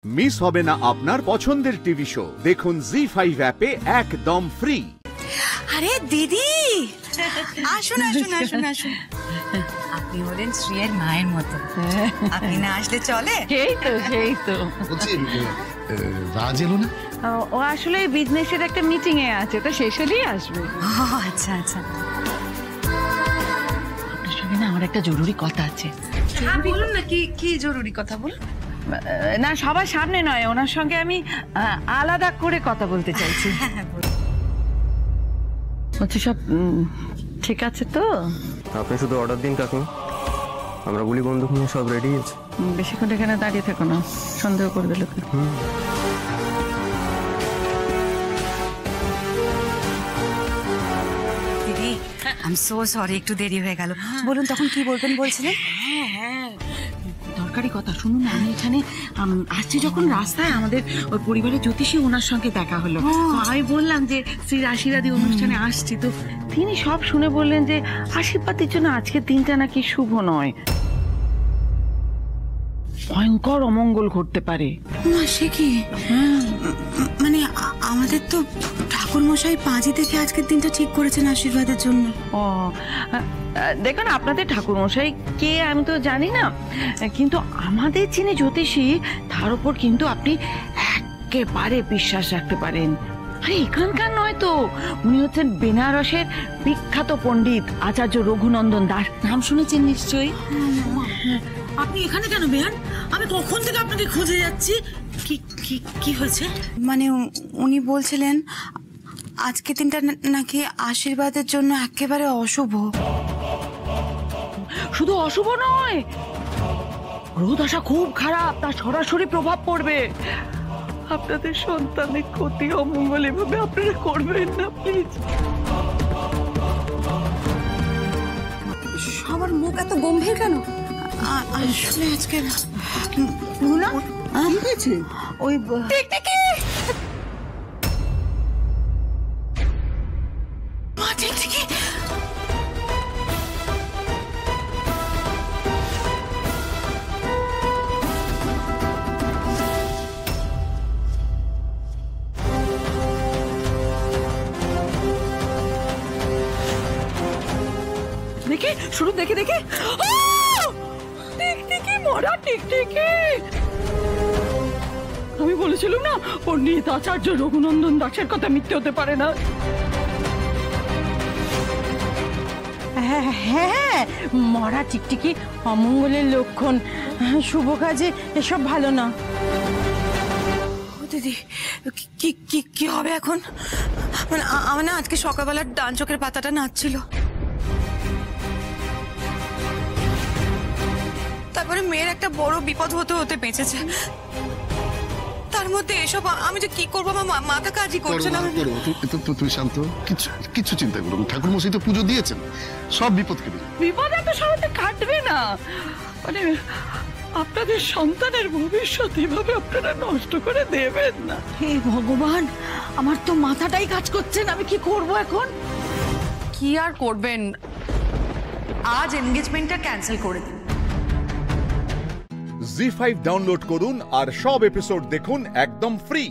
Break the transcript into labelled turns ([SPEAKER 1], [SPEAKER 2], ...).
[SPEAKER 1] Miss হবে না আপনার পছন্দের টিভি শো। দেখুন জি5 অ্যাপে একদম ফ্রি।
[SPEAKER 2] আরে দিদি, আসুন আসুন আসুন আসুন। আপনি হলেন শ্রীয়ের মায়ের মতো, আপনি না আসলে চলে?
[SPEAKER 3] সেই তো
[SPEAKER 4] বলছি, রাজ এলো না?
[SPEAKER 3] ও আসলে বিজনেসের একটা মিটিং এ আছে, তো শেষ হলেই আসবে।
[SPEAKER 2] আচ্ছা আচ্ছা।
[SPEAKER 3] আপনার সঙ্গে না আমার একটা জরুরি কথা আছে।
[SPEAKER 2] হ্যাঁ বলুন না, কি জরুরি কথা বলুন।
[SPEAKER 3] না, সবার সামনে নয়, ওনার সঙ্গে আমি আলাদা করে কথা বলতে চাইছি। বলছি সব ঠিক আছে তো?
[SPEAKER 5] আপনি শুধু অর্ডার দিন কাকু, আমরা গুলি বন্দুক নিয়ে সব রেডি আছে।
[SPEAKER 3] বেশিক্ষণ এখানে দাঁড়িয়ে থাকো না, সন্দেহ করবে লোকে।
[SPEAKER 2] দিদি, আই এম সো সরি, একটু দেরি হয়ে গেল। বলুন তখন কি বলবেন বলছিলেন?
[SPEAKER 3] হ্যাঁ, দরকারি কথা শুনুন না। আমি এখানে আসছি যখন, রাস্তায় আমাদের ওই পরিবারের জ্যোতিষী, ওনার সঙ্গে দেখা হলো। আমি বললাম যে শ্রীর আশীর্বাদী অনুষ্ঠানে আসছি, তো তিনি সব শুনে বললেন যে আশীর্বাদের জন্য আজকের দিনটা নাকি শুভ নয়, ভয়ঙ্কর অমঙ্গল ঘটতে পারে।
[SPEAKER 2] সে কি? মানে আমাদের তো ঠাকুর মশাই পাঁজি থেকে আজকের দিনটা ঠিক করেছেন আশীর্বাদের জন্য।
[SPEAKER 3] ও দেখুন, আপনাদের ঠাকুর মশাই কে আমি তো জানি না, কিন্তু আমাদের যিনি জ্যোতিষী তার উপর কিন্তু আপনি একেবারে বিশ্বাস রাখতে পারেন। আরে এখানকার নয় তো, উনি হচ্ছেন বেনারসের বিখ্যাত পণ্ডিত আচার্য রঘুনন্দন দাস, নাম শুনেছেন নিশ্চয়ই।
[SPEAKER 6] আপনি এখানে কেন বেহান? আমি কখন থেকে আপনাকে খুঁজে যাচ্ছি। কি হয়েছে?
[SPEAKER 2] মানে উনি বলছিলেন আজকের দিনটা নাকি আশীর্বাদের জন্য একেবারে অশুভ।
[SPEAKER 3] শুধু অশুভ নয়, গ্রহ দশা খুব খারাপ, তার সরাসরি প্রভাব পড়বে। আপনাদের সন্তানের ক্ষতি অমঙ্গল এভাবে আপনারা করবেন না প্লিজ।
[SPEAKER 2] সবার মুখ এত গম্ভীর কেন? আসলে আজকে রুনা হয়েছে ওই
[SPEAKER 3] দেখে শুরু দেখে টিকটিকি, মরা টিকটিকি। আমি বলেছিলাম না, পণ্ডিত আচার্য রঘুনন্দন দাসের কথা মিথ্যে হতে পারে না।
[SPEAKER 6] হ্যাঁ, মরা টিকটিকি অমঙ্গলের লক্ষণ, শুভ কাজে এসব ভালো না।
[SPEAKER 2] দিদি, কি হবে এখন? মানে আমার না আজকে সকালবেলার ডান চোখের পাতাটা নাচছিল, তারপরে মেয়ের একটা বড় বিপদ হতে বেঁচেছে, তার মধ্যে এসব আমি যে কি করবো আমার মাথা কাজই করছে না।
[SPEAKER 4] তুমি শান্ত, কিছু চিন্তা করো। ঠাকুর মশাই তো পুজো দিয়েছেন, সব বিপদ কেটে যাবে।
[SPEAKER 3] বিপদ এত সহজে কাটবে না। মানে আপনাদের সন্তানের ভবিষ্যৎ এভাবে আপনারা নষ্ট করে দেবেন না।
[SPEAKER 6] হে ভগবান, আমার তো মাথাটাই কাজ করছে না, আমি কি করব এখন?
[SPEAKER 2] কি আর করবেন, আজ এনগেজমেন্টটা ক্যান্সেল করে দিন।
[SPEAKER 1] জি5 ডাউনলোড করুন আর সব এপিসোড দেখুন একদম ফ্রি।